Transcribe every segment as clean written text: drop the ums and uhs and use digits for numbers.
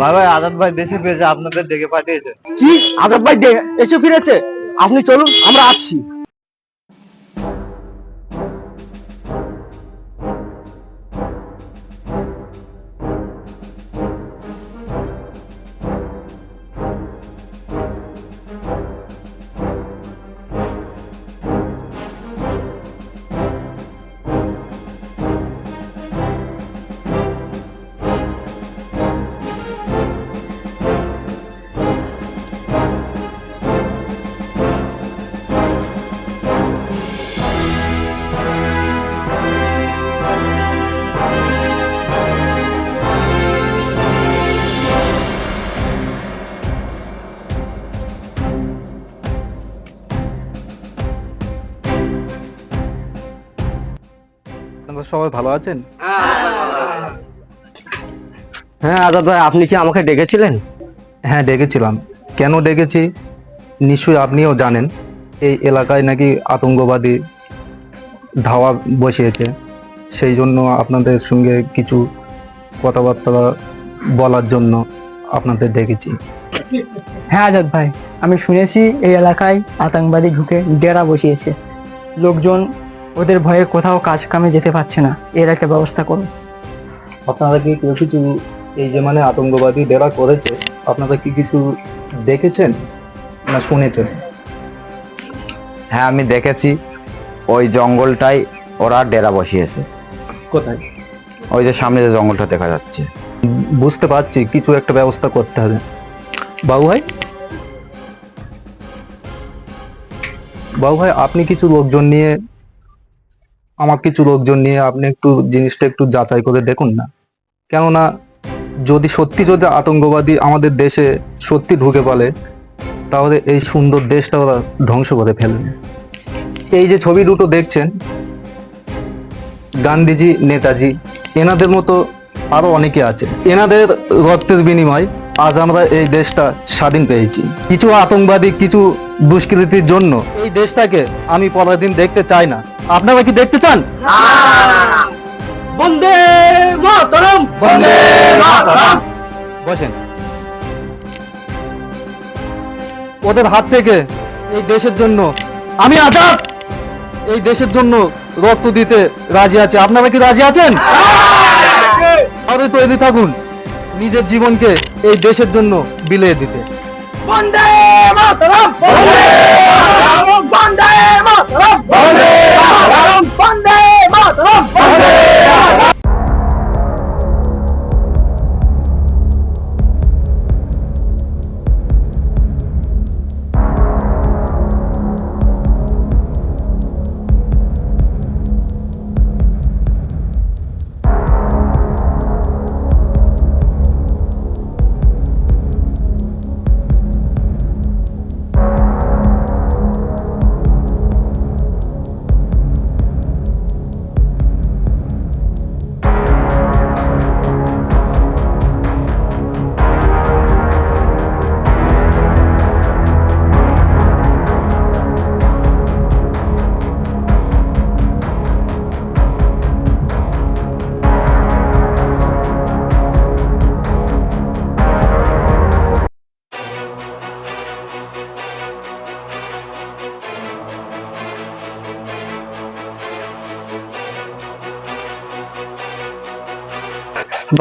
ভাই ভাই আজাদ ভাই দেশে ফিরেছে, আপনাদের ডেকে পাঠিয়েছে। কি? আজাদ ভাই এসে ফিরেছে? আপনি চলুন, আমরা আসছি। আপনারা সবাই ভালো আছেন? হ্যাঁ আজাদ ভাই, আপনি কি আমাকে ডেকেছিলেন? হ্যাঁ ডেকেছিলাম। কেন ডেকেছি নিশ্চয়ই আপনিও জানেন। এই এলাকায় নাকি আতঙ্কবাদী ধাওয়া বসিয়েছে, সেই জন্য আপনাদের সঙ্গে কিছু কথাবার্তা বলার জন্য আপনাদের ডেকেছি। হ্যাঁ আজাদ ভাই, আমি শুনেছি এই এলাকায় আতঙ্কবাদী ঢুকে ডেরা বসিয়েছে। লোকজন ওদের ভয়ে কোথাও কাজ কামে যেতে পারছে না। এর একটা ব্যবস্থা করুন। আপনারা কি কেউ কিছু এই যে মানে আতঙ্কবাদী ডেরা করেছে, আপনারা কি কিছু দেখেছেন না শুনেছেন? হ্যাঁ আমি দেখেছি, ওই জঙ্গলটাই ওরা ডেরা বসিয়েছে। কোথায়? ওই যে সামনে যে জঙ্গলটা দেখা যাচ্ছে। বুঝতে পারছি, কিছু একটা ব্যবস্থা করতে হবে। বাবু ভাই, বাবু ভাই আপনি কিছু লোকজন নিয়ে আপনি একটু জিনিসটা একটু যাচাই করে দেখুন না। কেননা যদি আতঙ্কবাদী আমাদের দেশে সত্যি ঢুকে পড়ে, তাহলে এই সুন্দর দেশটা ওরা ধ্বংস করে ফেলবে। এই যে ছবি দুটো দেখছেন, গান্ধীজি, নেতাজি, এনাদের মতো আরো অনেকে আছে। এনাদের রক্তের বিনিময় আজ আমরা এই দেশটা স্বাধীন পেয়েছি। কিছু আতঙ্কবাদী, কিছু দুষ্কৃতির জন্য এই দেশটাকে আমি পরাধীন দেখতে চাই না। আপনারা কি দেখতে চান? বন্দে মাতরম, বন্দে মাতরম। বসেন। ওদের হাত থেকে এই দেশের জন্য আমি আজাদ এই দেশের জন্য রক্ত দিতে রাজি আছে। আপনারা কি রাজি আছেন? তাহলে তৈরি থাকুন নিজের জীবনকে এই দেশের জন্য বিলিয়ে দিতে। বন্দে মাতরম, বন্দে মাতরম, বন্দে মাতরম, বন্দে মাতরম, বন্দে মাতরম, বন্দে মাতরম।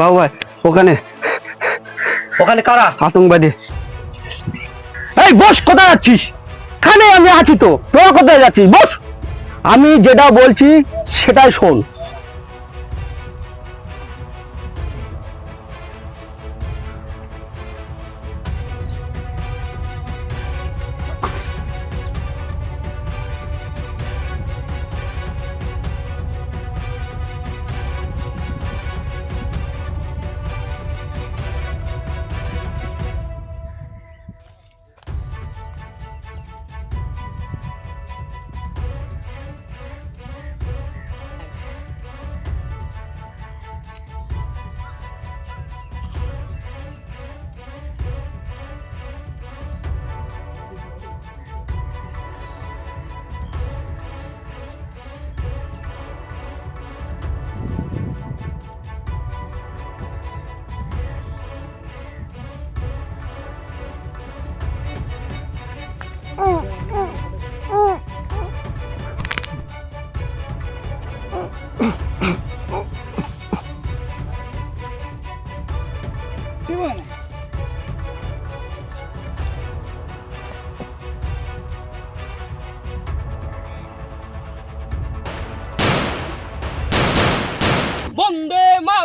বাবু ভাই, ওখানে ওখানে কারা? আতঙ্কবাদী। এই বস, কোথায় যাচ্ছিস? খানে আমি আছি তো, তোরা কোথায় যাচ্ছিস? বস, আমি যেটা বলছি সেটাই শোন।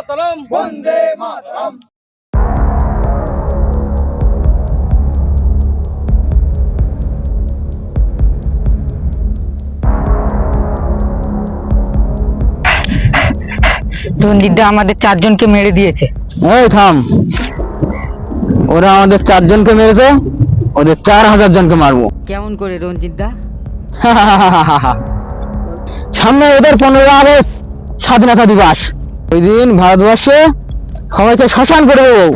মাতরম বন্দে মাতরম। রঞ্জিতদা আমাদের 4 জনকে মেরে দিয়েছে। এই থাম, ওরা আমাদের 4 জনকে মেরেছে, ওদের 4000 জনকে মারবো। কেমন করে রঞ্জিতদা? সামনে ওদের 15 আগস্ট স্বাধীনতা দিবস, ওই দিন ভারতবর্ষে সবাইকে শ্মশান করে দেবো।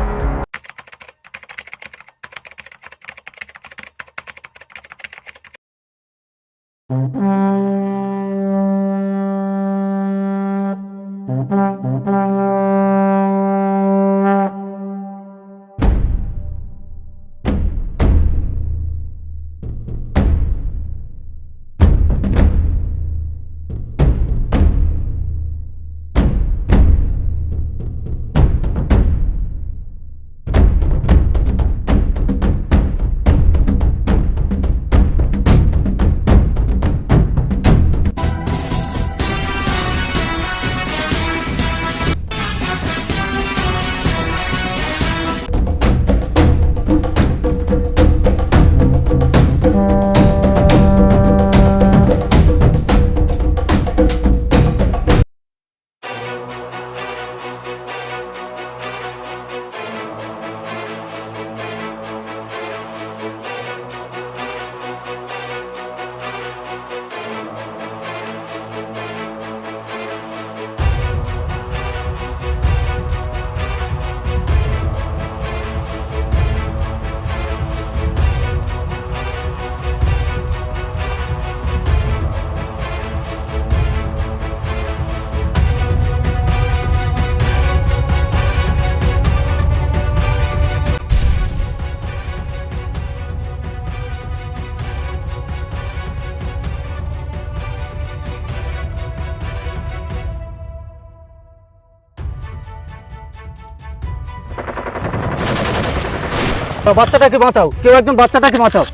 বাচ্চাটাকে বাঁচাও, কেউ একজন বাচ্চাটাকে বাঁচাও।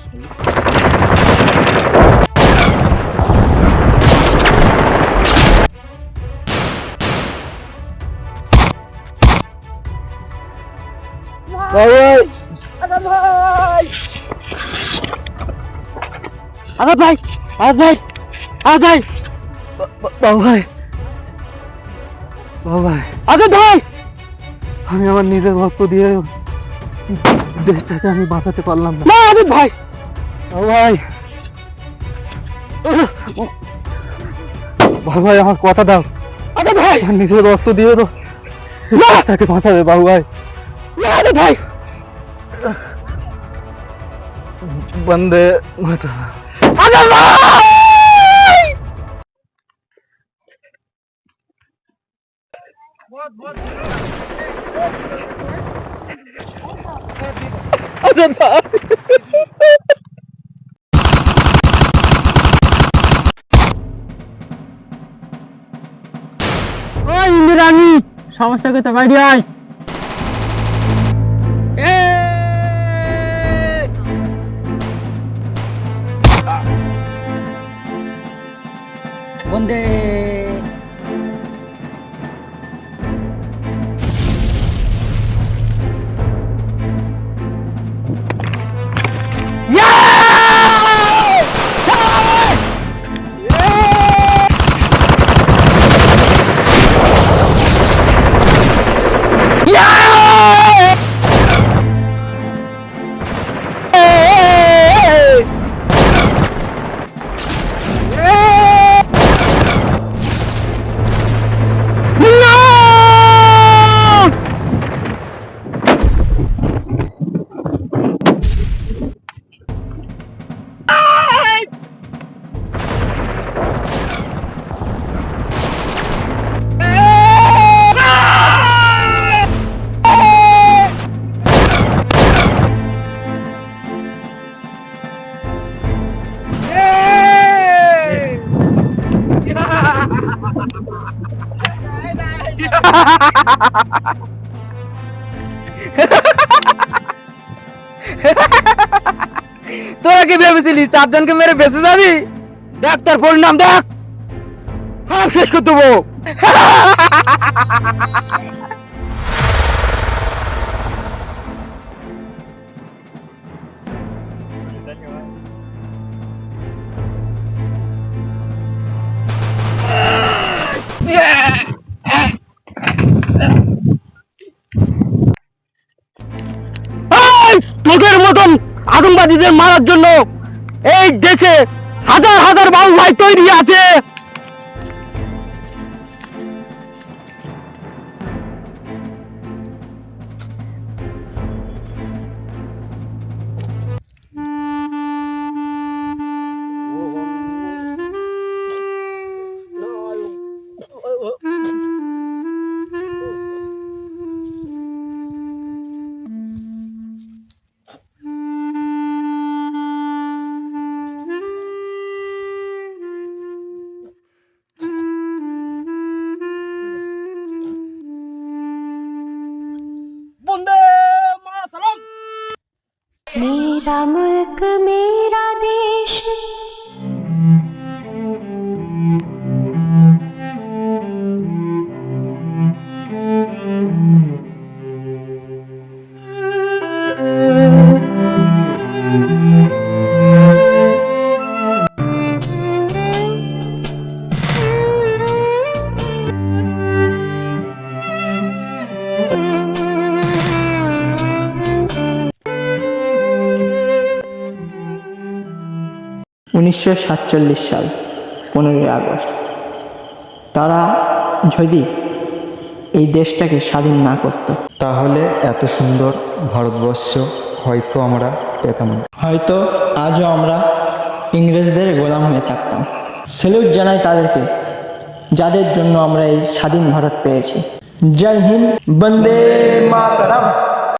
আজাদ ভাই, আজাদ ভাই, আজাদ ভাই, বাবু ভাই, বাবু ভাই, আজাদ ভাই, আমি আমার নিজের রক্ত দিয়ে দেশটাকে আমি বাঁচাতে পারলাম না। না আজাদ ভাই, বাবু ভাই, বাবু ভাই, আমার কথা দাও। আজাদ ভাই, আমার নিজের রক্ত দিয়ে তো দেশটাকে বাঁচাবে বাবু ভাই। না আজাদ ভাই, বন্দে মাতরম। আজাদ ভাই। আজাদ ভাই, ওই ইন্দিরানি, সমস্যাকে তো বাইরে আয়। বন্দে তোরা কি ভেবেছিলি 4 জনকে মেরে বেঁচে যাবি? দেখ তোর পরিণাম দেখ, সব শেষ করে দেবো। এই, তোদের মতন আতঙ্কবাদীদের মারার জন্য এই দেশে হাজার হাজার বাবু ভাই তৈরি আছে। मेरा मुल्क मेरा देश উনিশশো 47 সাল 15ই আগস্ট তারা যদি এই দেশটাকে স্বাধীন না করত, তাহলে এত সুন্দর ভারতবর্ষ হয়তো আমরা পেতাম না। হয়তো আজও আমরা ইংরেজদের গোলাম হয়ে থাকতাম। স্যালুট জানাই তাদেরকে, যাদের জন্য আমরা এই স্বাধীন ভারত পেয়েছি। জয় হিন্দ, বন্দে মাতরম।